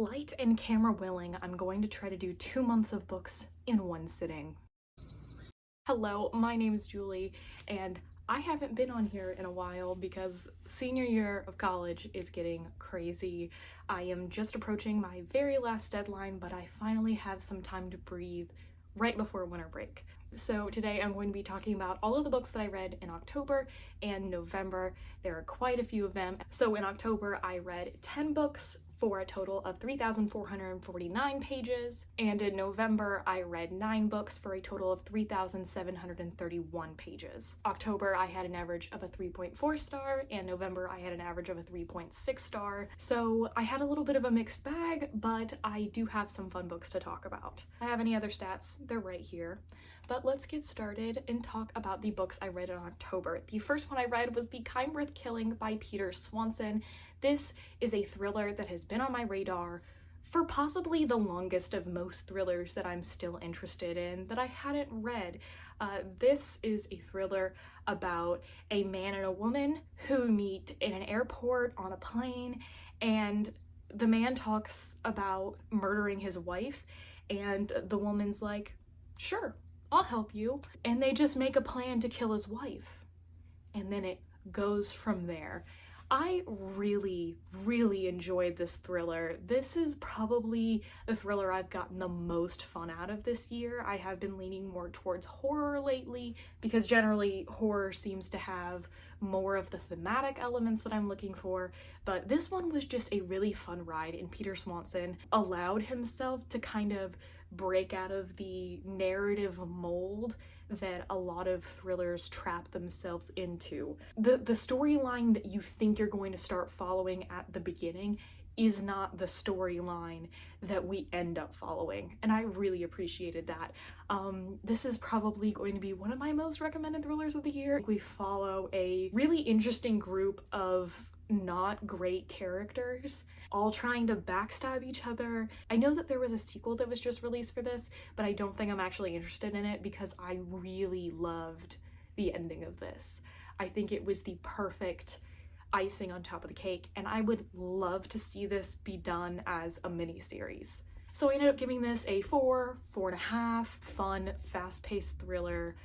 Light and camera willing, I'm going to try to do 2 months of books in one sitting. Hello, my name is Julie, and I haven't been on here in a while because senior year of college is getting crazy. I am just approaching my very last deadline, but I finally have some time to breathe right before winter break. So today I'm going to be talking about all of the books that I read in October and November. There are quite a few of them. So in October I read 10 books for a total of 3,449 pages, and in November I read 9 books for a total of 3,731 pages. October I had an average of a 3.4 star, and November I had an average of a 3.6 star. So I had a little bit of a mixed bag, but I do have some fun books to talk about. If I have any other stats, they're right here. But let's get started and talk about the books I read in October. The first one I read was The Kind Worth Killing by Peter Swanson. This is a thriller that has been on my radar for possibly the longest of most thrillers that I'm still interested in that I hadn't read. This is a thriller about a man and a woman who meet in an airport on a plane, and the man talks about murdering his wife, and the woman's like, sure, I'll help you. And they just make a plan to kill his wife. And then it goes from there. I really enjoyed this thriller. This is probably the thriller I've gotten the most fun out of this year. I have been leaning more towards horror lately because generally horror seems to have more of the thematic elements that I'm looking for, but this one was just a really fun ride, and Peter Swanson allowed himself to kind of break out of the narrative mold that a lot of thrillers trap themselves into. The storyline that you think you're going to start following at the beginning is not the storyline that we end up following, and I really appreciated that. This is probably going to be one of my most recommended thrillers of the year. We follow a really interesting group of not great characters all trying to backstab each other. I know that there was a sequel that was just released for this, but I don't think I'm actually interested in it because I really loved the ending of this. I think it was the perfect icing on top of the cake, and I would love to see this be done as a mini-series. So I ended up giving this a 4.5, fun, fast-paced thriller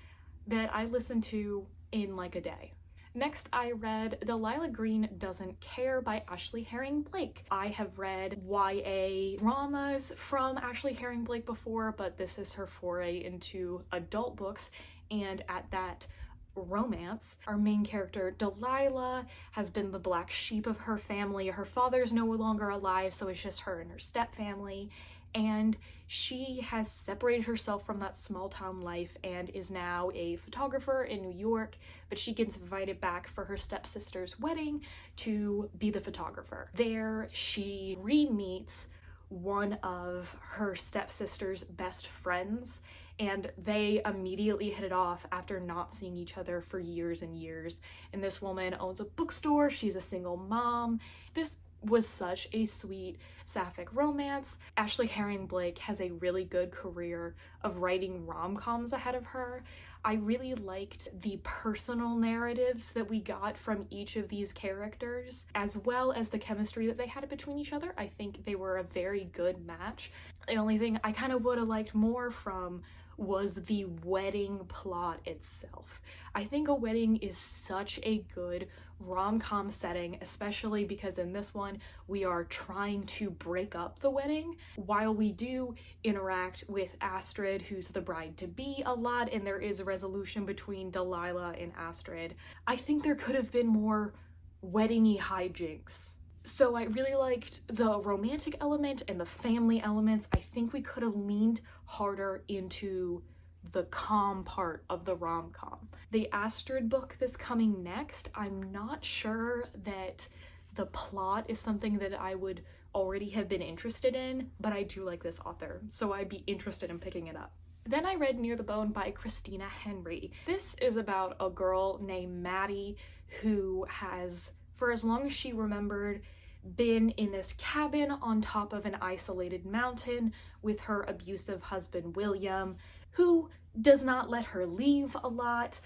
that I listened to in like a day. Next, I read Delilah Green Doesn't Care by Ashley Herring Blake. I have read YA dramas from Ashley Herring Blake before, but this is her foray into adult books, and at that, romance. Our main character, Delilah, has been the black sheep of her family. Her father's no longer alive, so it's just her and her stepfamily. And she has separated herself from that small town life and is now a photographer in New York, but she gets invited back for her stepsister's wedding to be the photographer. There, she re-meets one of her stepsister's best friends, and they immediately hit it off after not seeing each other for years and years. And this woman owns a bookstore, she's a single mom. This was such a sweet sapphic romance. Ashley Herring Blake has a really good career of writing rom-coms ahead of her. I really liked the personal narratives that we got from each of these characters, as well as the chemistry that they had between each other. I think they were a very good match. The only thing I kind of would have liked more from was the wedding plot itself. I think a wedding is such a good rom-com setting, especially because in this one we are trying to break up the wedding. While we do interact with Astrid, who's the bride-to-be, a lot, and there is a resolution between Delilah and Astrid, I think there could have been more wedding-y hijinks. So I really liked the romantic element and the family elements. I think we could have leaned harder into the calm part of the rom-com. The Astrid book that's coming next, I'm not sure that the plot is something that I would already have been interested in, but I do like this author, so I'd be interested in picking it up. Then I read Near the Bone by Christina Henry. This is about a girl named Maddie who has, for as long as she remembered, been in this cabin on top of an isolated mountain with her abusive husband William, who does not let her leave a lot,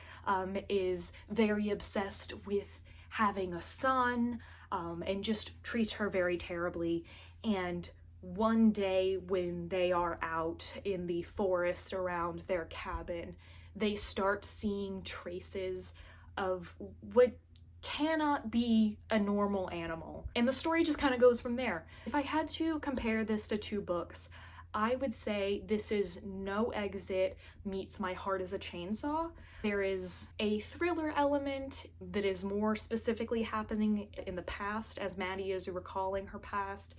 is very obsessed with having a son, and just treats her very terribly. And one day when they are out in the forest around their cabin, they start seeing traces of what cannot be a normal animal. And the story just kind of goes from there. If I had to compare this to two books, I would say this is No Exit meets My Heart is a Chainsaw. There is a thriller element that is more specifically happening in the past as Maddie is recalling her past.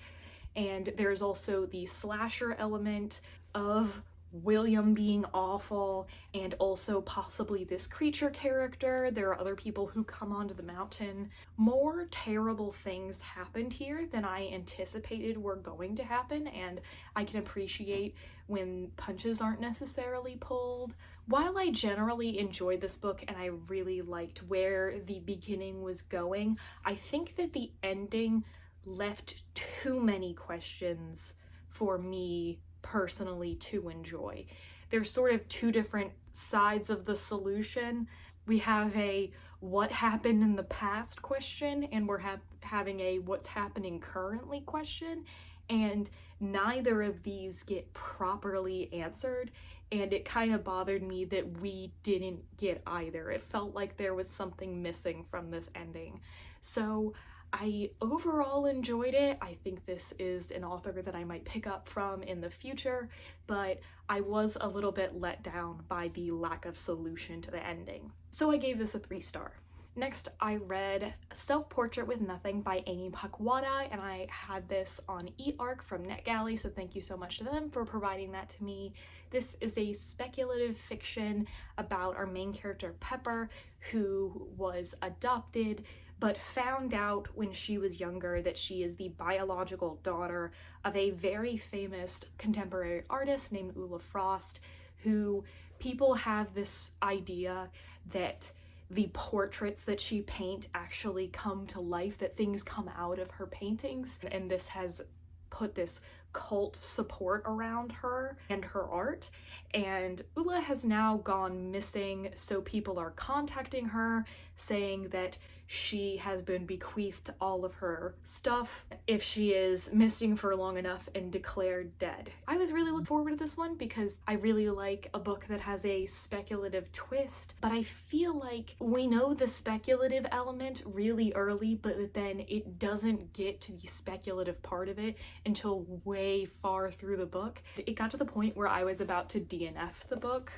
And there's also the slasher element of William being awful, and also possibly this creature character. There are other people who come onto the mountain. More terrible things happened here than I anticipated were going to happen, and I can appreciate when punches aren't necessarily pulled. While I generally enjoyed this book and I really liked where the beginning was going, I think that the ending left too many questions for me personally to enjoy. There's sort of two different sides of the solution. We have a what happened in the past question, and we're having a what's happening currently question, and neither of these get properly answered, and it kind of bothered me that we didn't get either. It felt like there was something missing from this ending. So I overall enjoyed it. I think this is an author that I might pick up from in the future, but I was a little bit let down by the lack of solution to the ending. So I gave this a 3-star. Next, I read Self-Portrait with Nothing by Amy Pakwada, and I had this on eArc from NetGalley, so thank you so much to them for providing that to me. This is a speculative fiction about our main character, Pepper, who was adopted, but found out when she was younger that she is the biological daughter of a very famous contemporary artist named Ulla Frost, who people have this idea that the portraits that she paints actually come to life, that things come out of her paintings, and this has put this cult support around her and her art. And Ulla has now gone missing, so people are contacting her saying that she has been bequeathed all of her stuff if she is missing for long enough and declared dead. I was really looking forward to this one because I really like a book that has a speculative twist, but I feel like we know the speculative element really early, but then it doesn't get to the speculative part of it until way far through the book. It got to the point where I was about to DNF the book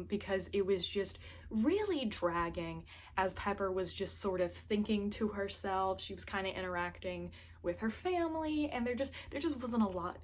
because it was just really dragging as Pepper was just sort of thinking to herself. She was kind of interacting with her family, and there just wasn't a lot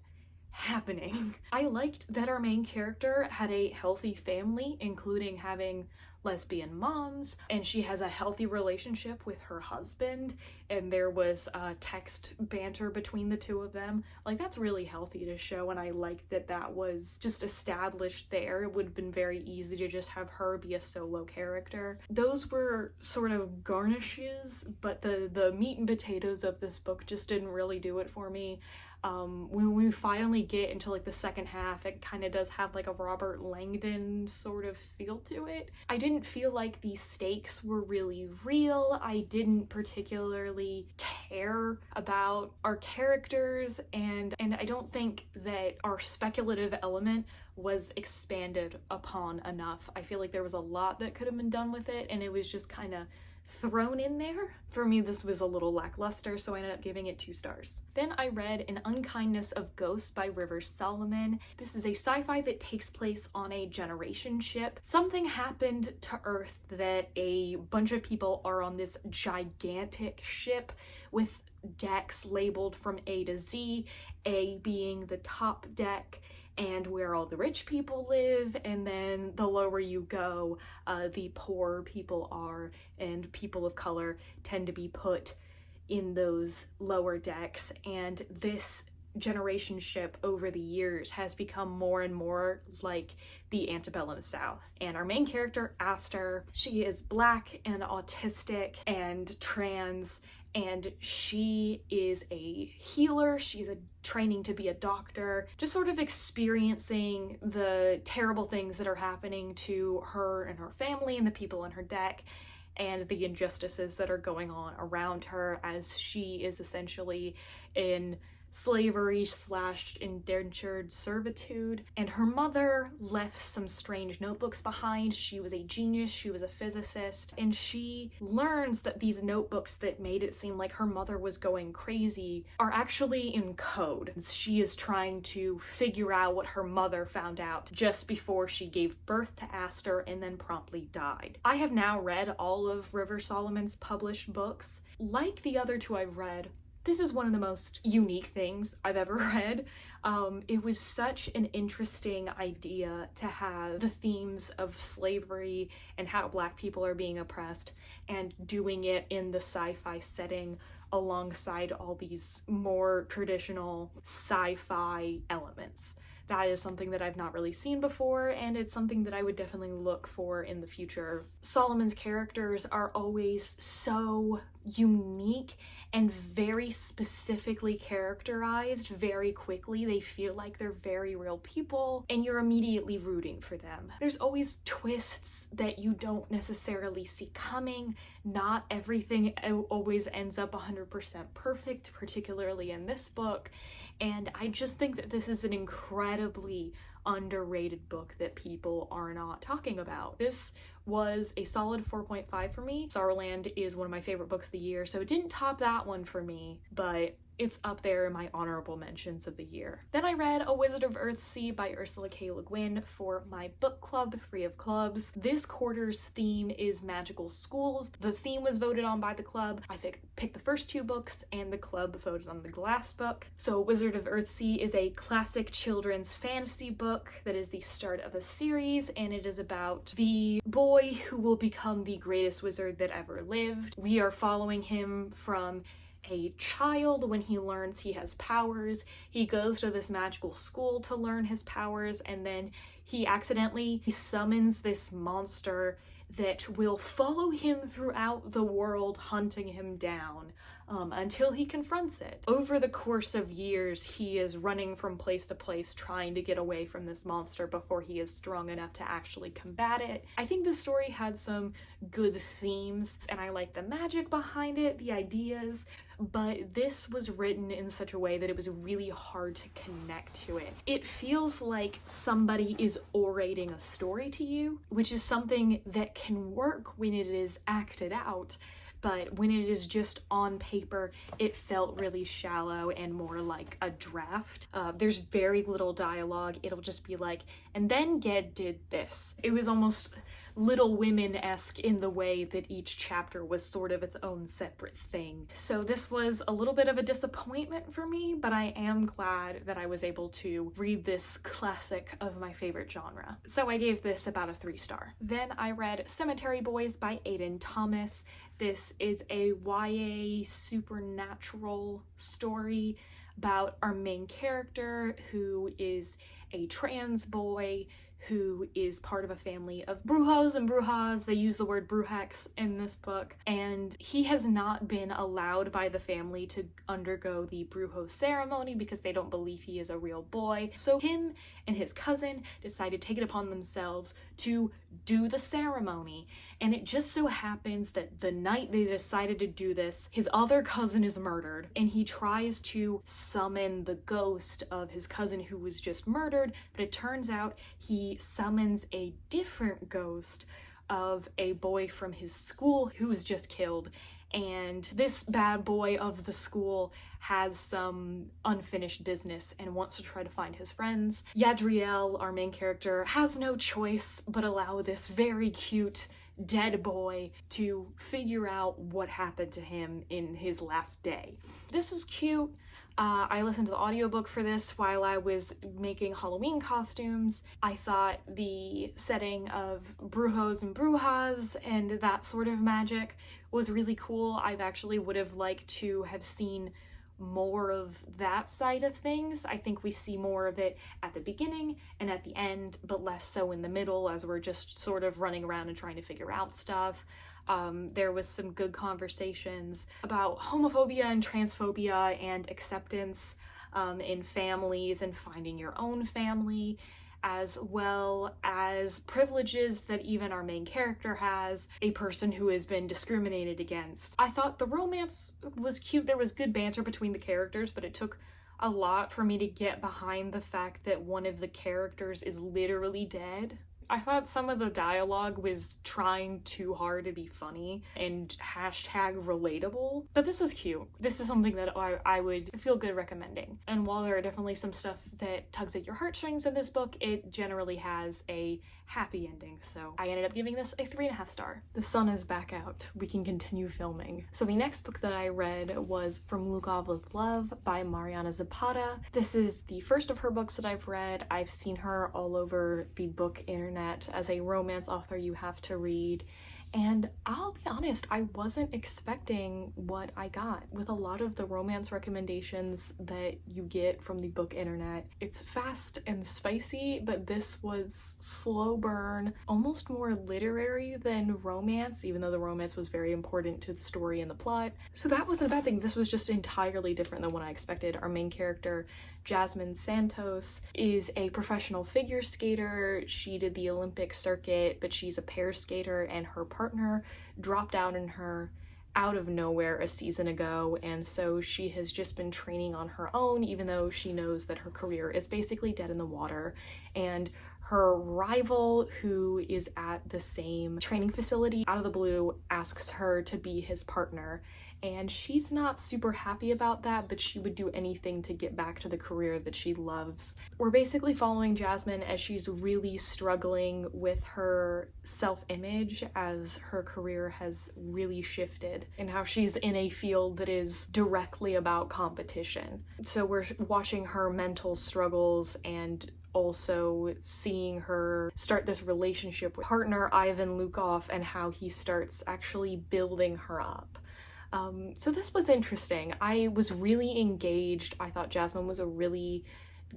happening. I liked that our main character had a healthy family, including having lesbian moms, and she has a healthy relationship with her husband, and there was text banter between the two of them. Like, that's really healthy to show, and I like that that was just established there. It would have been very easy to just have her be a solo character. Those were sort of garnishes, but the meat and potatoes of this book just didn't really do it for me. When we finally get into like the second half, it kind of does have like a Robert Langdon sort of feel to it. I didn't feel like the stakes were really real. I didn't particularly care about our characters, and I don't think that our speculative element was expanded upon enough. I feel like there was a lot that could have been done with it, and it was just kind of thrown in there. For me, this was a little lackluster, so I ended up giving it 2 stars. Then I read An Unkindness of Ghosts by Rivers Solomon. This is a sci-fi that takes place on a generation ship. Something happened to Earth that a bunch of people are on this gigantic ship with decks labeled from A to Z, A being the top deck and where all the rich people live, and then the lower you go, the poor people are, and people of color tend to be put in those lower decks. And this generation ship over the years has become more and more like the antebellum South. And our main character, Aster, she is Black and autistic and trans, and she is a healer. She's training to be a doctor, just sort of experiencing the terrible things that are happening to her and her family and the people on her deck, and the injustices that are going on around her as she is essentially in slavery slash indentured servitude, and her mother left some strange notebooks behind. She was a genius, she was a physicist, and she learns that these notebooks that made it seem like her mother was going crazy are actually in code. She is trying to figure out what her mother found out just before she gave birth to Aster and then promptly died. I have now read all of River Solomon's published books. Like the other two I've read, this is one of the most unique things I've ever read. It was such an interesting idea to have the themes of slavery and how Black people are being oppressed and doing it in the sci-fi setting alongside all these more traditional sci-fi elements. That is something that I've not really seen before, and it's something that I would definitely look for in the future. Solomon's characters are always so unique and very specifically characterized very quickly. They feel like they're very real people, and you're immediately rooting for them. There's always twists that you don't necessarily see coming. Not everything always ends up 100% perfect, particularly in this book, and I just think that this is an incredibly underrated book that people are not talking about. This was a solid 4.5 for me. Sorrowland is one of my favorite books of the year, so it didn't top that one for me, but it's up there in my honorable mentions of the year. Then I read A Wizard of Earthsea by Ursula K. Le Guin for my book club, Free of Clubs. This quarter's theme is magical schools. The theme was voted on by the club. I picked the first two books, and the club voted on the last book. So Wizard of Earthsea is a classic children's fantasy book that is the start of a series, and it is about the boy who will become the greatest wizard that ever lived. We are following him from a child when he learns he has powers. He goes to this magical school to learn his powers, and then he accidentally summons this monster that will follow him throughout the world, hunting him down until he confronts it. Over the course of years, he is running from place to place trying to get away from this monster before he is strong enough to actually combat it. I think the story had some good themes, and I like the magic behind it, the ideas, but this was written in such a way that it was really hard to connect to it. It feels like somebody is orating a story to you, which is something that can work when it is acted out, but when it is just on paper, it felt really shallow and more like a draft. There's very little dialogue. It'll just be like, and then Ged did this. It was almost Little Women-esque in the way that each chapter was sort of its own separate thing. So this was a little bit of a disappointment for me, but I am glad that I was able to read this classic of my favorite genre. So I gave this about a 3-star. Then I read Cemetery Boys by Aiden Thomas. This is a YA supernatural story about our main character, who is a trans boy who is part of a family of brujos and brujas. They use the word brujex in this book, and he has not been allowed by the family to undergo the brujo ceremony because they don't believe he is a real boy. So him and his cousin decide to take it upon themselves to do the ceremony, and it just so happens that the night they decided to do this, his other cousin is murdered, and he tries to summon the ghost of his cousin who was just murdered, but it turns out he summons a different ghost of a boy from his school who was just killed. And this bad boy of the school has some unfinished business and wants to try to find his friends. Yadriel, our main character, has no choice but allow this very cute dead boy to figure out what happened to him in his last day. This was cute. I listened to the audiobook for this while I was making Halloween costumes. I thought the setting of brujos and brujas and that sort of magic was really cool. I've actually would have liked to have seen more of that side of things. I think we see more of it at the beginning and at the end, but less so in the middle as we're just sort of running around and trying to figure out stuff. There was some good conversations about homophobia and transphobia and acceptance in families and finding your own family, as well as privileges that even our main character has, a person who has been discriminated against. I thought the romance was cute. There was good banter between the characters, but it took a lot for me to get behind the fact that one of the characters is literally dead. I thought some of the dialogue was trying too hard to be funny and hashtag relatable, but this was cute. This is something that I would feel good recommending. And while there are definitely some stuff that tugs at your heartstrings in this book, it generally has a happy ending. So I ended up giving this a 3.5 star. The sun is back out. We can continue filming. So the next book that I read was From Lukov with Love by Mariana Zapata. This is the first of her books that I've read. I've seen her all over the book internet as a romance author you have to read. And I'll be honest, I wasn't expecting what I got with a lot of the romance recommendations that you get from the book internet. It's fast and spicy, but this was slow burn, almost more literary than romance, even though the romance was very important to the story and the plot. So that wasn't a bad thing. This was just entirely different than what I expected. Our main character, Jasmine Santos, is a professional figure skater. She did the Olympic circuit, but she's a pair skater, and her partner dropped out on her out of nowhere a season ago, and so she has just been training on her own, even though she knows that her career is basically dead in the water. And her rival, who is at the same training facility, out of the blue asks her to be his partner. And she's not super happy about that, but she would do anything to get back to the career that she loves. We're basically following Jasmine as she's really struggling with her self-image as her career has really shifted, and how she's in a field that is directly about competition. So we're watching her mental struggles and also seeing her start this relationship with partner Ivan Lukov and how he starts actually building her up. So this was interesting. I was really engaged. I thought Jasmine was a really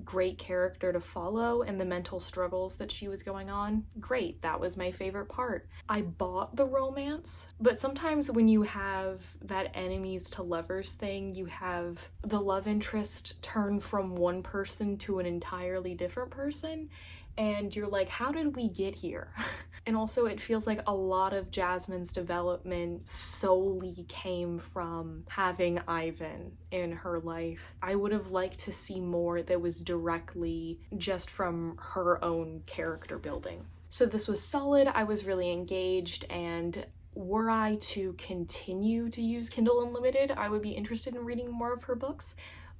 great character to follow, and the mental struggles that she was going on, great. That was my favorite part. I bought the romance, but sometimes when you have that enemies to lovers thing, you have the love interest turn from one person to an entirely different person, and you're like, how did we get here? And also it feels like a lot of Jasmine's development solely came from having Ivan in her life. I would have liked to see more that was directly just from her own character building. So this was solid. I was really engaged, and were I to continue to use Kindle Unlimited, I would be interested in reading more of her books.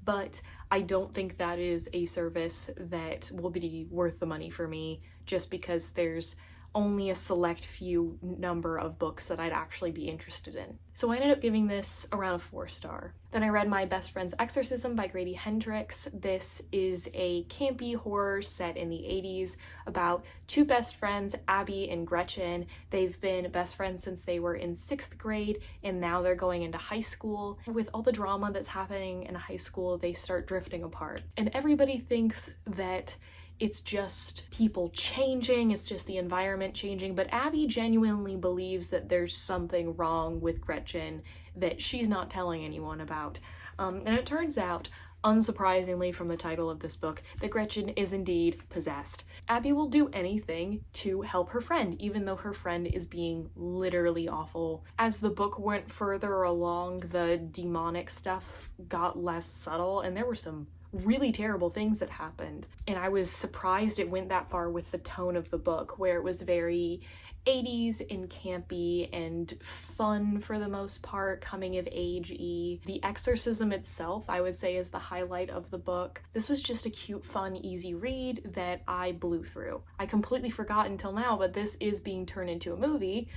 But I don't think that is a service that will be worth the money for me, just because there's only a select few number of books that I'd actually be interested in. So I ended up giving this around a 4 star. Then I read My Best Friend's Exorcism by Grady Hendrix. This is a campy horror set in the 80s about 2 best friends, Abby and Gretchen. They've been best friends since they were in 6th grade, and now they're going into high school. With all the drama that's happening in high school, they start drifting apart. And everybody thinks that it's just people changing, it's just the environment changing, but Abby genuinely believes that there's something wrong with Gretchen that she's not telling anyone about. And it turns out, unsurprisingly from the title of this book, that Gretchen is indeed possessed. Abby will do anything to help her friend, even though her friend is being literally awful. As the book went further along, the demonic stuff got less subtle, and there were some really terrible things that happened. And I was surprised it went that far with the tone of the book, where it was very 80s and campy and fun for the most part, coming of age-y. The exorcism itself, I would say, is the highlight of the book. This was just a cute, fun, easy read that I blew through. I completely forgot until now, but this is being turned into a movie,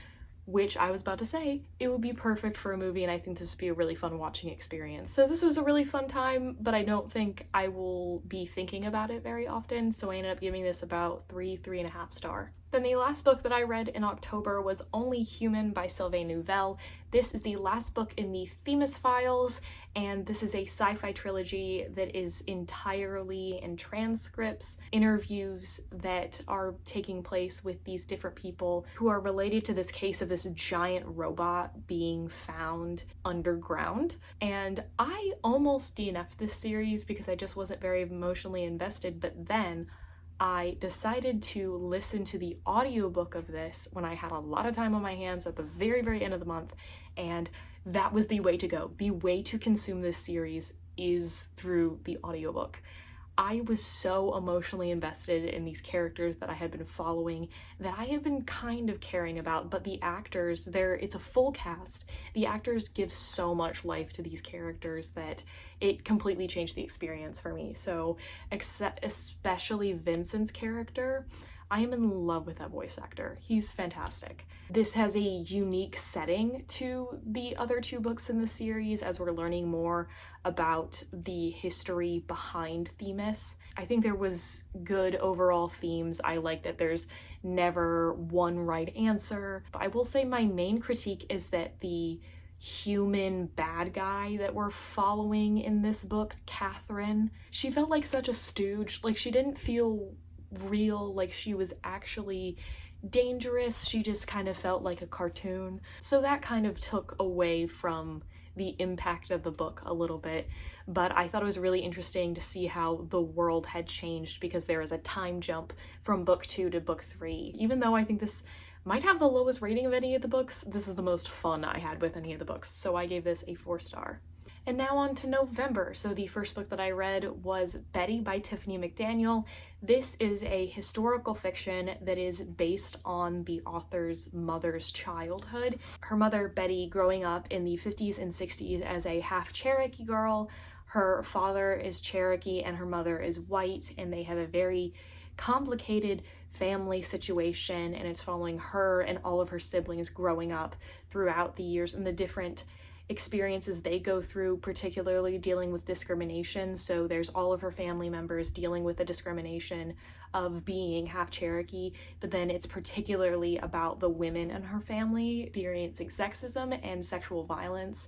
which I was about to say, it would be perfect for a movie, and I think this would be a really fun watching experience. So this was a really fun time, but I don't think I will be thinking about it very often, so I ended up giving this about 3.5 star. Then the last book that I read in October was Only Human by Sylvain Neuvel. This is the last book in the Themis Files, and this is a sci-fi trilogy that is entirely in transcripts, interviews that are taking place with these different people who are related to this case of this giant robot being found underground. And I almost DNF'd this series because I just wasn't very emotionally invested, but then I decided to listen to the audiobook of this when I had a lot of time on my hands at the very, very end of the month, and that was the way to go. The way to consume this series is through the audiobook. I was so emotionally invested in these characters that I had been following, that I had been kind of caring about, but the actors, it's a full cast. The actors give so much life to these characters that it completely changed the experience for me. So, especially Vincent's character, I am in love with that voice actor. He's fantastic. This has a unique setting to the other two books in the series as we're learning more about the history behind Themis. I think there was good overall themes. I like that there's never one right answer. But I will say my main critique is that the human bad guy that we're following in this book, Catherine, she felt like such a stooge. Like, she didn't feel real, like she was actually dangerous. She just kind of felt like a cartoon. So that kind of took away from the impact of the book a little bit, but I thought it was really interesting to see how the world had changed because there is a time jump from book 2 to book 3. Even though I think this might have the lowest rating of any of the books, this is the most fun I had with any of the books, so I gave this a 4-star. And now on to November. So the first book that I read was Betty by Tiffany McDaniel. This is a historical fiction that is based on the author's mother's childhood. Her mother, Betty, growing up in the 50s and 60s as a half Cherokee girl. Her father is Cherokee and her mother is white, and they have a very complicated family situation, and it's following her and all of her siblings growing up throughout the years and the different experiences they go through, particularly dealing with discrimination. So there's all of her family members dealing with the discrimination of being half Cherokee, but then it's particularly about the women in her family experiencing sexism and sexual violence,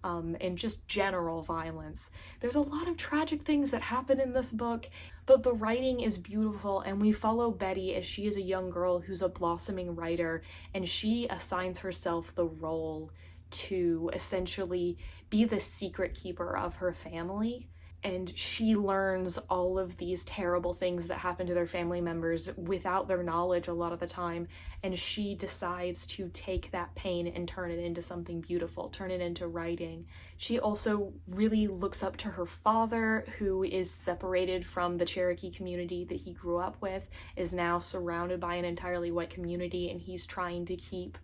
and just general violence. There's a lot of tragic things that happen in this book, but the writing is beautiful, and we follow Betty as she is a young girl who's a blossoming writer, and she assigns herself the role to essentially be the secret keeper of her family. And she learns all of these terrible things that happen to their family members without their knowledge a lot of the time. And she decides to take that pain and turn it into something beautiful, turn it into writing. She also really looks up to her father, who is separated from the Cherokee community that he grew up with, is now surrounded by an entirely white community, and he's trying to keep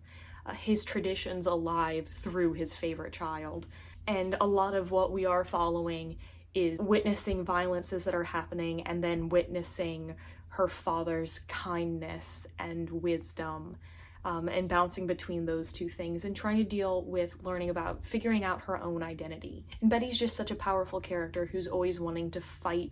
his traditions alive through his favorite child. And a lot of what we are following is witnessing violences that are happening and then witnessing her father's kindness and wisdom, and bouncing between those two things and trying to deal with learning about figuring out her own identity. And Betty's just such a powerful character who's always wanting to fight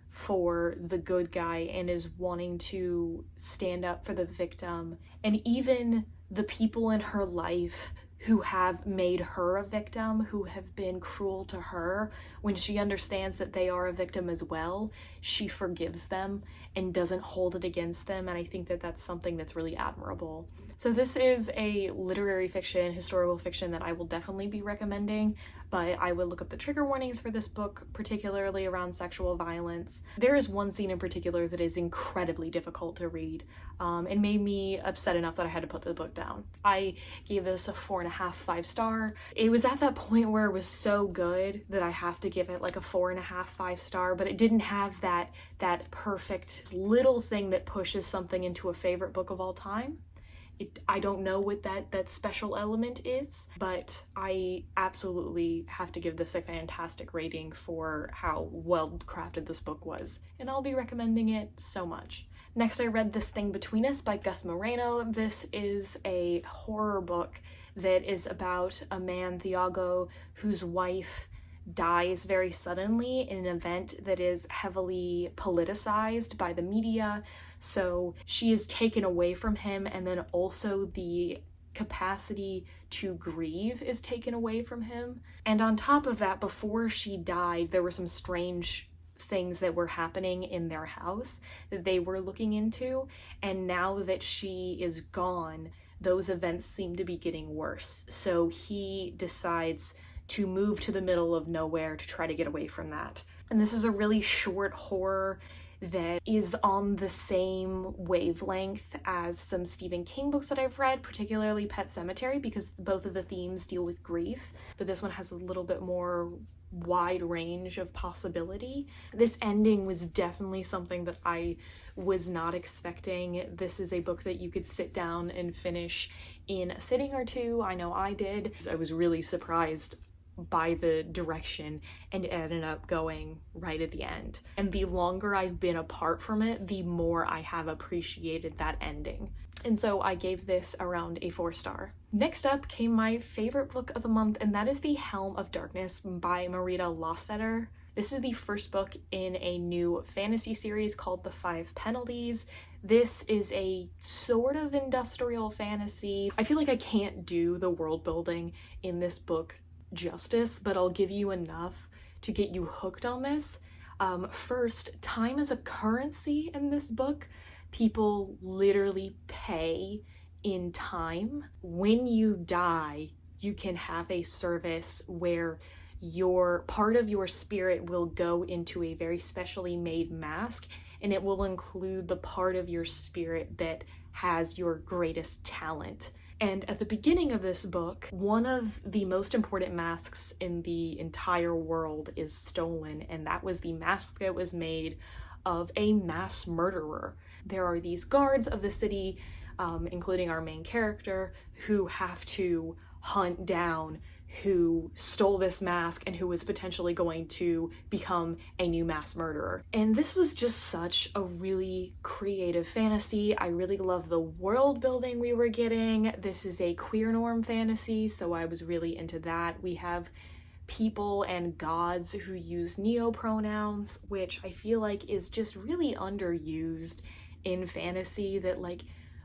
for the good guy and is wanting to stand up for the victim. And even the people in her life who have made her a victim, who have been cruel to her, when she understands that they are a victim as well, she forgives them and doesn't hold it against them. And I think that that's something that's really admirable. So this is a literary fiction, historical fiction that I will definitely be recommending, but I would look up the trigger warnings for this book, particularly around sexual violence. There is one scene in particular that is incredibly difficult to read, and made me upset enough that I had to put the book down. I gave this a 4.5, 5-star. It was at that point where it was so good that I have to give it like a 4.5, 5-star, but it didn't have that perfect little thing that pushes something into a favorite book of all time. I don't know what that special element is, but I absolutely have to give this a fantastic rating for how well crafted this book was, and I'll be recommending it so much. Next, I read This Thing Between Us by Gus Moreno. This is a horror book that is about a man, Thiago, whose wife dies very suddenly in an event that is heavily politicized by the media. So she is taken away from him, and then also the capacity to grieve is taken away from him. And on top of that, before she died, there were some strange things that were happening in their house that they were looking into. And now that she is gone, those events seem to be getting worse. So he decides to move to the middle of nowhere to try to get away from that. And this is a really short horror that is on the same wavelength as some Stephen King books that I've read, particularly Pet Sematary, because both of the themes deal with grief, but this one has a little bit more wide range of possibility. This ending was definitely something that I was not expecting. This is a book that you could sit down and finish in a sitting or two. I know I did. I was really surprised by the direction and it ended up going right at the end. And the longer I've been apart from it, the more I have appreciated that ending. And so I gave this around a 4-star. Next up came my favorite book of the month, and that is The Helm of Darkness by Marita Lasseter. This is the first book in a new fantasy series called The Five Penalties. This is a sort of industrial fantasy. I feel like I can't do the world building in this book justice, but I'll give you enough to get you hooked on this. First, time is a currency in this book. People literally pay in time. When you die, you can have a service where your part of your spirit will go into a very specially made mask, and it will include the part of your spirit that has your greatest talent. And at the beginning of this book, one of the most important masks in the entire world is stolen, and that was the mask that was made of a mass murderer. There are these guards of the city, including our main character, who have to hunt down who stole this mask and who was potentially going to become a new mass murderer. And this was just such a really creative fantasy. I really love the world building we were getting. This is a queer norm fantasy, so I was really into that. We have people and gods who use neo-pronouns, which I feel like is just really underused in fantasy, that like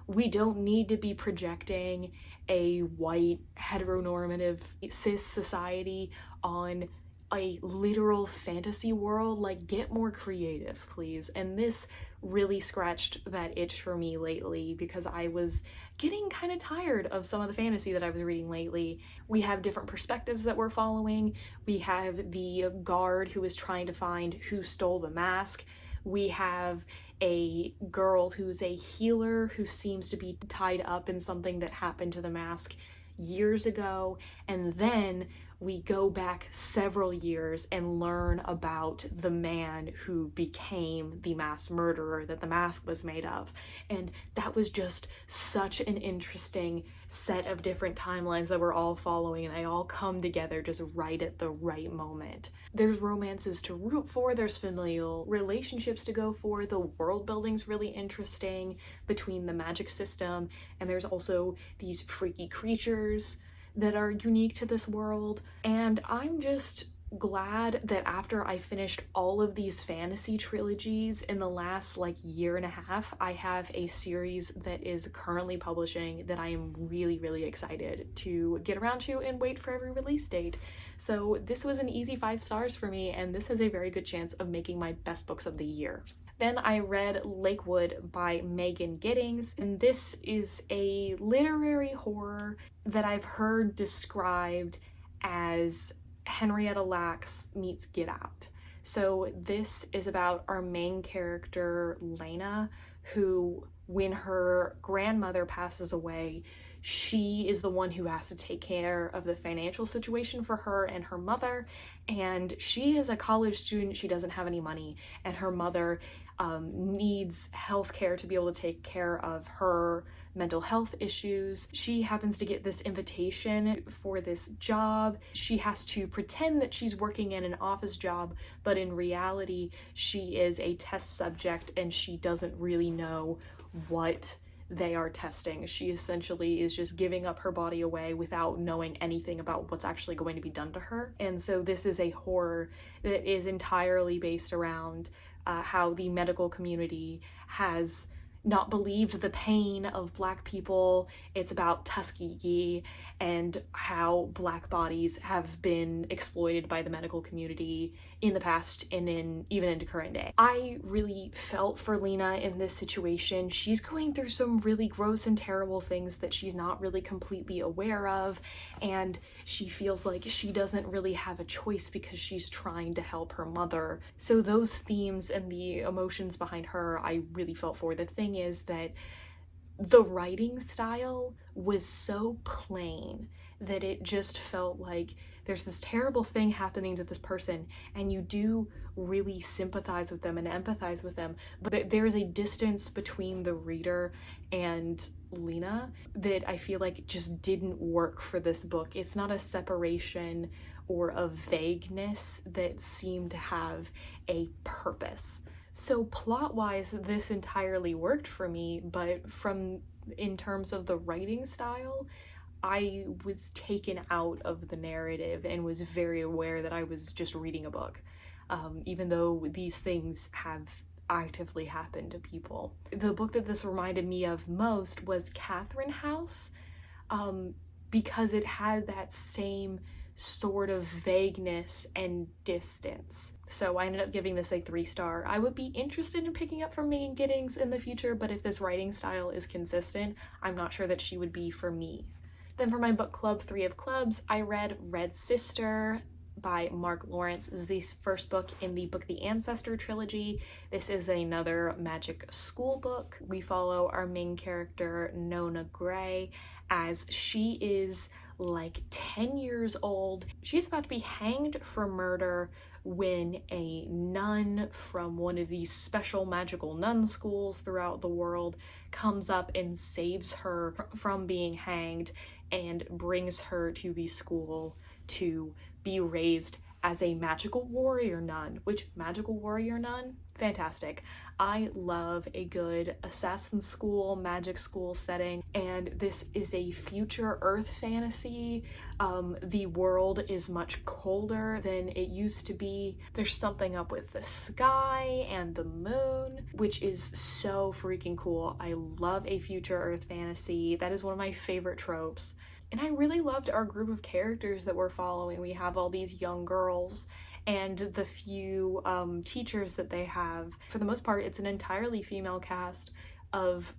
we don't need to be projecting a white heteronormative cis society on a literal fantasy world. Like, get more creative, please. And this really scratched that itch for me lately because I was getting kind of tired of some of the fantasy that I was reading lately. We have different perspectives that we're following. We have the guard who is trying to find who stole the mask. We have a girl who's a healer who seems to be tied up in something that happened to the mask years ago. And then we go back several years and learn about the man who became the mass murderer that the mask was made of. And that was just such an interesting set of different timelines that we're all following, and they all come together just right at the right moment. There's romances to root for, there's familial relationships to go for, the world building's really interesting between the magic system, and there's also these freaky creatures that are unique to this world. And I'm just glad that after I finished all of these fantasy trilogies in the last like year and a half, I have a series that is currently publishing that I am really, really excited to get around to and wait for every release date. So this was an easy 5 stars for me, and this has a very good chance of making my best books of the year. Then I read Lakewood by Megan Giddings, and this is a literary horror that I've heard described as Henrietta Lacks meets Get Out. So this is about our main character, Lena, who, when her grandmother passes away, she is the one who has to take care of the financial situation for her and her mother. And she is a college student, she doesn't have any money, and her mother needs health care to be able to take care of her mental health issues. She happens to get this invitation for this job. She has to pretend that she's working in an office job, but in reality, she is a test subject and she doesn't really know what they are testing. She essentially is just giving up her body away without knowing anything about what's actually going to be done to her. And so this is a horror that is entirely based around how the medical community has not believed the pain of Black people. It's about Tuskegee and how Black bodies have been exploited by the medical community in the past and even into current day. I really felt for Lena in this situation. She's going through some really gross and terrible things that she's not really completely aware of, and she feels like she doesn't really have a choice because she's trying to help her mother. So those themes and the emotions behind her, I really felt for. The thing is that the writing style was so plain that it just felt like there's this terrible thing happening to this person, and you do really sympathize with them and empathize with them, but there is a distance between the reader and Lena that I feel like just didn't work for this book. It's not a separation or a vagueness that seemed to have a purpose. So plot-wise, this entirely worked for me, but in terms of the writing style, I was taken out of the narrative and was very aware that I was just reading a book, even though these things have actively happened to people. The book that this reminded me of most was Catherine House, because it had that same sort of vagueness and distance. So I ended up giving this a 3-star. I would be interested in picking up from Megan Giddings in the future, but if this writing style is consistent, I'm not sure that she would be for me. Then for my book club, 3 of Clubs, I read Red Sister by Mark Lawrence. This is the first book in the Book the Ancestor trilogy. This is another magic school book. We follow our main character, Nona Gray, as she is like 10 years old. She's about to be hanged for murder when a nun from one of these special magical nun schools throughout the world comes up and saves her from being hanged and brings her to the school to be raised as a magical warrior nun. Which magical warrior nun? Fantastic. I love a good assassin school, magic school setting, and this is a future Earth fantasy. The world is much colder than it used to be. There's something up with the sky and the moon, which is so freaking cool. I love a future Earth fantasy. That is one of my favorite tropes. And I really loved our group of characters that we're following. We have all these young girls and the few teachers that they have. For the most part, it's an entirely female cast of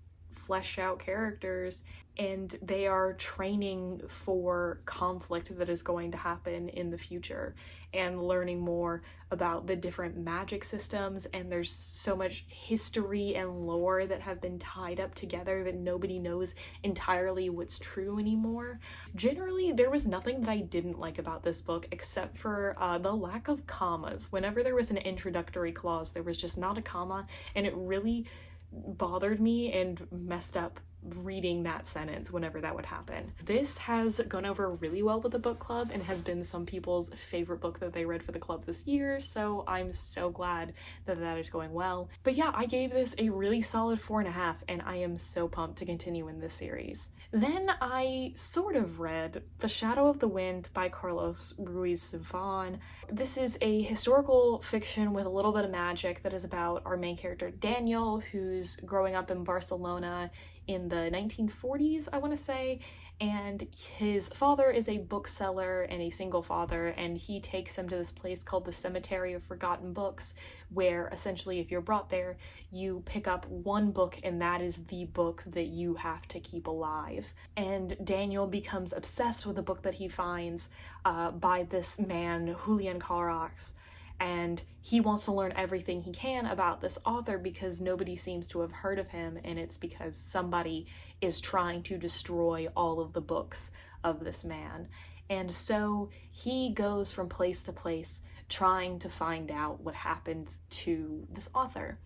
fleshed out characters, and they are training for conflict that is going to happen in the future and learning more about the different magic systems. And there's so much history and lore that have been tied up together that nobody knows entirely what's true anymore. Generally, there was nothing that I didn't like about this book except for the lack of commas. Whenever there was an introductory clause, there was just not a comma, and it really bothered me and messed up reading that sentence whenever that would happen. This has gone over really well with the book club and has been some people's favorite book that they read for the club this year, so I'm so glad that that is going well. But yeah, I gave this a really solid 4.5, and I am so pumped to continue in this series. Then I sort of read The Shadow of the Wind by Carlos Ruiz Zafón. This is a historical fiction with a little bit of magic that is about our main character Daniel, who's growing up in Barcelona in the 1940s, I want to say, and his father is a bookseller and a single father, and he takes him to this place called the Cemetery of Forgotten Books, where essentially if you're brought there, you pick up one book and that is the book that you have to keep alive. And Daniel becomes obsessed with the book that he finds by this man, Julian Carax, and he wants to learn everything he can about this author because nobody seems to have heard of him, and it's because somebody is trying to destroy all of the books of this man. And so he goes from place to place trying to find out what happened to this author.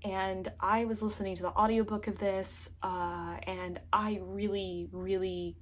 And I was listening to the audiobook of this, and I really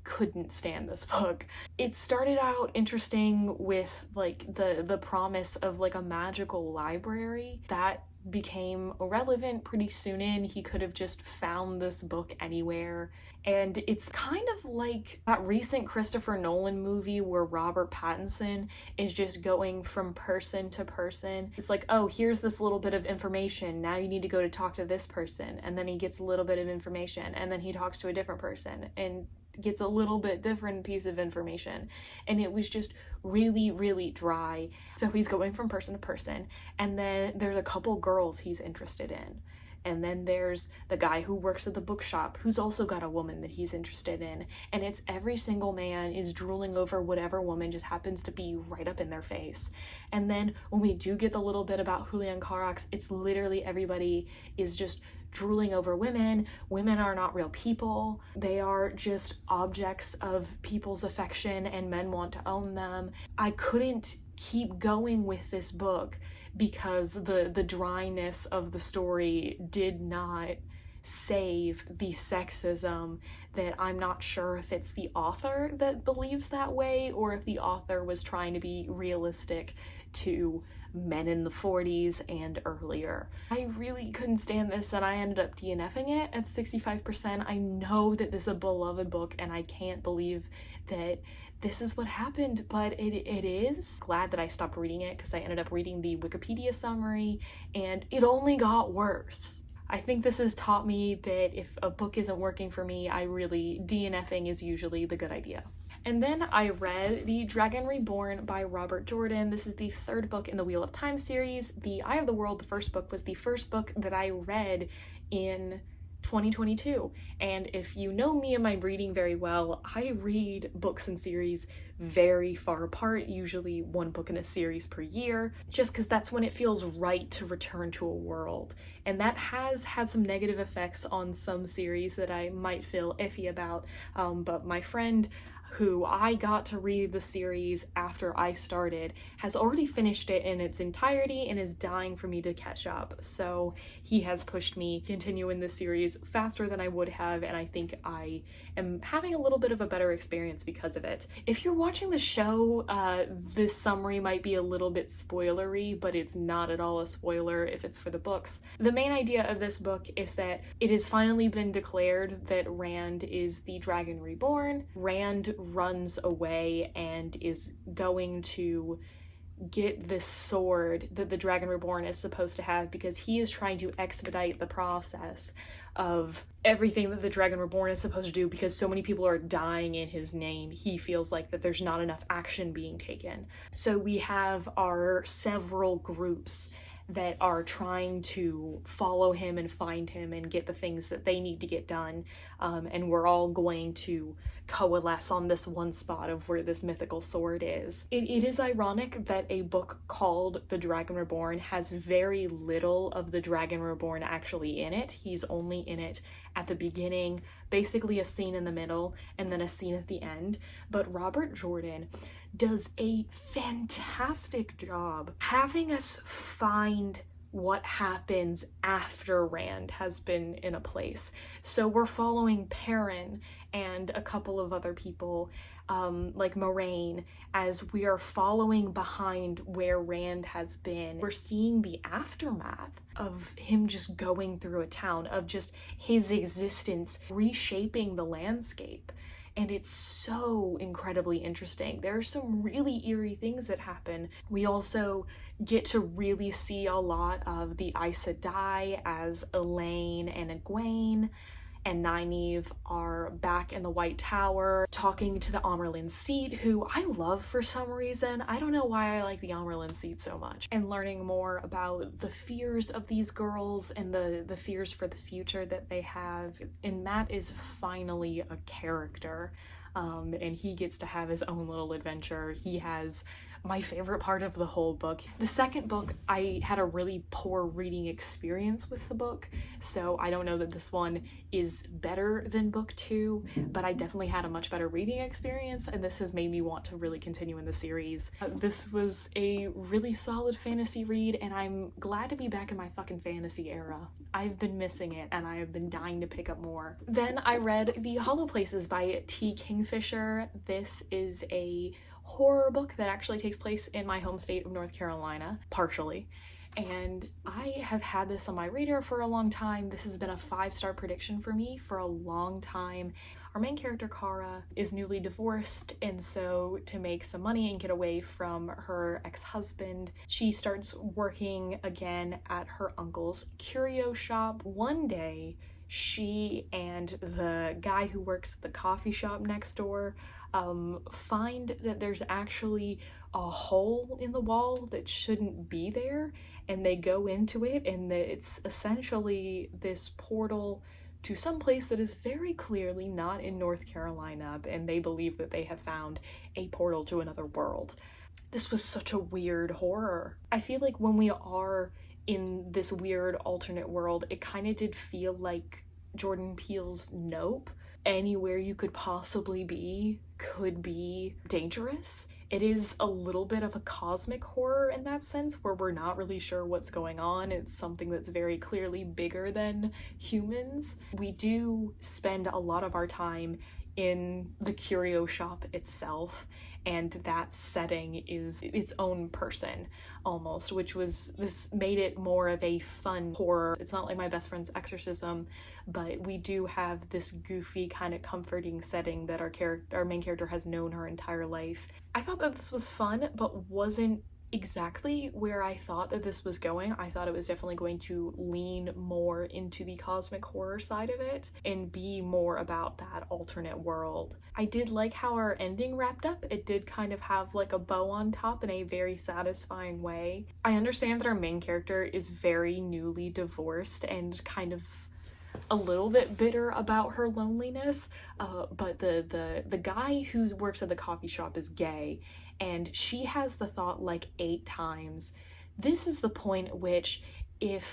couldn't stand this book. It started out interesting with like the promise of like a magical library that became irrelevant pretty soon in. He could have just found this book anywhere. And it's kind of like that recent Christopher Nolan movie where Robert Pattinson is just going from person to person. It's like, oh, here's this little bit of information. Now you need to go to talk to this person. And then he gets a little bit of information. And then he talks to a different person and gets a little bit different piece of information. And it was just really dry. So he's going from person to person. And then there's a couple girls he's interested in. And then there's the guy who works at the bookshop who's also got a woman that he's interested in. And it's every single man is drooling over whatever woman just happens to be right up in their face. And then when we do get the little bit about Julian Carax, it's literally everybody is just drooling over women. Women are not real people. They are just objects of people's affection and men want to own them. I couldn't keep going with this book because the dryness of the story did not save the sexism that I'm not sure if it's the author that believes that way or if the author was trying to be realistic to men in the 40s and earlier. I really couldn't stand this and I ended up DNFing it at 65%. I know that this is a beloved book and I can't believe that this is what happened, but it is. Glad that I stopped reading it because I ended up reading the Wikipedia summary and it only got worse. I think this has taught me that if a book isn't working for me, DNFing is usually the good idea. And then I read The Dragon Reborn by Robert Jordan. This is the third book in the Wheel of Time series. The Eye of the World, the first book, was the first book that I read in 2022. And if you know me and my reading very well, I read books and series very far apart, usually one book in a series per year, just because that's when it feels right to return to a world. And that has had some negative effects on some series that I might feel iffy about, but my friend who I got to read the series after I started, has already finished it in its entirety and is dying for me to catch up. So he has pushed me to continue in this series faster than I would have, and I think I am having a little bit of a better experience because of it. If you're watching the show, this summary might be a little bit spoilery, but it's not at all a spoiler if it's for the books. The main idea of this book is that it has finally been declared that Rand is the Dragon Reborn. Rand runs away and is going to get this sword that the Dragon Reborn is supposed to have because he is trying to expedite the process of everything that the Dragon Reborn is supposed to do because so many people are dying in his name. He feels like that there's not enough action being taken. So we have our several groups that are trying to follow him and find him and get the things that they need to get done. And we're all going to coalesce on this one spot of where this mythical sword is. It is ironic that a book called The Dragon Reborn has very little of the Dragon Reborn actually in it. He's only in it at the beginning, basically a scene in the middle, and then a scene at the end. But Robert Jordan does a fantastic job having us find what happens after Rand has been in a place. So we're following Perrin and a couple of other people, like Moraine, as we are following behind where Rand has been. We're seeing the aftermath of him just going through a town, of just his existence reshaping the landscape. And it's so incredibly interesting. There are some really eerie things that happen. We also get to really see a lot of the Aes Sedai as Elaine and Egwene and Nynaeve are back in the White Tower talking to the Amerlin Seat, who I love for some reason. I don't know why I like the Amerlin Seat so much. And learning more about the fears of these girls and the fears for the future that they have. And Matt is finally a character, and he gets to have his own little adventure. He has my favorite part of the whole book. The second book, I had a really poor reading experience with the book, so I don't know that this one is better than book 2, but I definitely had a much better reading experience, and this has made me want to really continue in the series. This was a really solid fantasy read, and I'm glad to be back in my fucking fantasy era. I've been missing it, and I have been dying to pick up more. Then I read The Hollow Places by T. Kingfisher. This is a horror book that actually takes place in my home state of North Carolina, partially. And I have had this on my radar for a long time. This has been a 5-star prediction for me for a long time. Our main character, Kara, is newly divorced, and so to make some money and get away from her ex-husband, she starts working again at her uncle's curio shop. One day, she and the guy who works at the coffee shop next door find that there's actually a hole in the wall that shouldn't be there, and they go into it, and it's essentially this portal to some place that is very clearly not in North Carolina, and they believe that they have found a portal to another world. This was such a weird horror. I feel like when we are in this weird alternate world, it kind of did feel like Jordan Peele's Nope. Anywhere you could possibly be could be dangerous. It is a little bit of a cosmic horror in that sense, where we're not really sure what's going on. It's something that's very clearly bigger than humans. We do spend a lot of our time in the curio shop itself, and that setting is its own person almost, this made it more of a fun horror. It's not like My Best Friend's Exorcism, but we do have this goofy kind of comforting setting that our main character has known her entire life. I thought that this was fun, but wasn't exactly where I thought that this was going. I thought it was definitely going to lean more into the cosmic horror side of it and be more about that alternate world. I did like how our ending wrapped up. It did kind of have like a bow on top in a very satisfying way. I understand that our main character is very newly divorced and kind of a little bit bitter about her loneliness, but the guy who works at the coffee shop is gay, and she has the thought like 8 times, this is the point at which if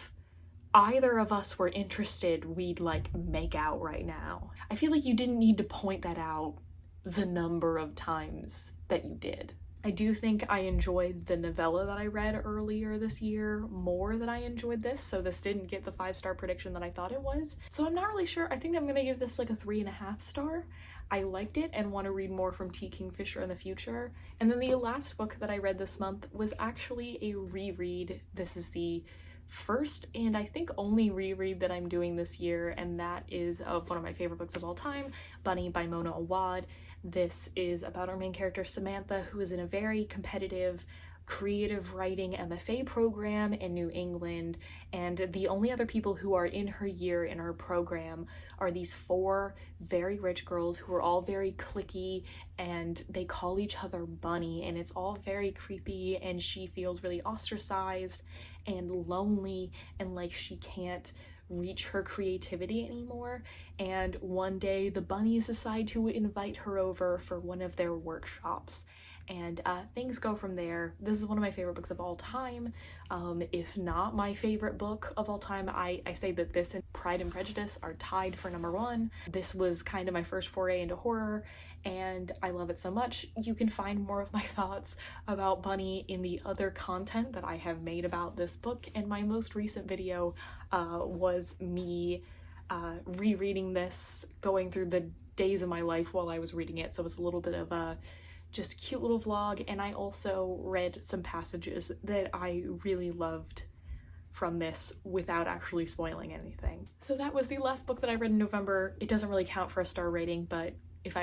either of us were interested, we'd like make out right now. I feel like you didn't need to point that out the number of times that you did. I do think I enjoyed the novella that I read earlier this year more than I enjoyed this, so this didn't get the 5-star prediction that I thought it was. So I'm not really sure. I think I'm gonna give this like a 3.5 star. I liked it and want to read more from T. Kingfisher in the future. And then the last book that I read this month was actually a reread. This is the first and I think only reread that I'm doing this year, and that is of one of my favorite books of all time, Bunny by Mona Awad. This is about our main character Samantha, who is in a very competitive creative writing MFA program in New England, and the only other people who are in her year in her program are these 4 very rich girls who are all very cliquey, and they call each other Bunny, and it's all very creepy, and she feels really ostracized and lonely and like she can't reach her creativity anymore. And one day the bunnies decide to invite her over for one of their workshops, and things go from there. This is one of my favorite books of all time, if not my favorite book of all time. I say that this and Pride and Prejudice are tied for #1. This was kind of my first foray into horror, and I love it so much. You can find more of my thoughts about Bunny in the other content that I have made about this book, and my most recent video was me rereading this, going through the days of my life while I was reading it, so it's a little bit of a just cute little vlog. And I also read some passages that I really loved from this without actually spoiling anything. So that was the last book that I read in November. It doesn't really count for a star rating, but if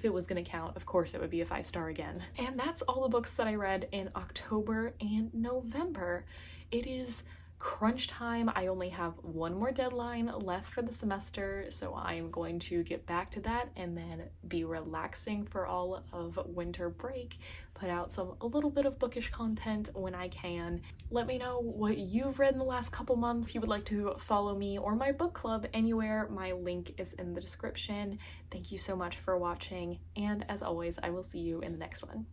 it was gonna count, of course it would be a 5-star again. And that's all the books that I read in October and November. It is crunch time. I only have one more deadline left for the semester, so I'm going to get back to that and then be relaxing for all of winter break, put out a little bit of bookish content when I can. Let me know what you've read in the last couple months. If you would like to follow me or my book club anywhere, my link is in the description. Thank you so much for watching, and as always, I will see you in the next one.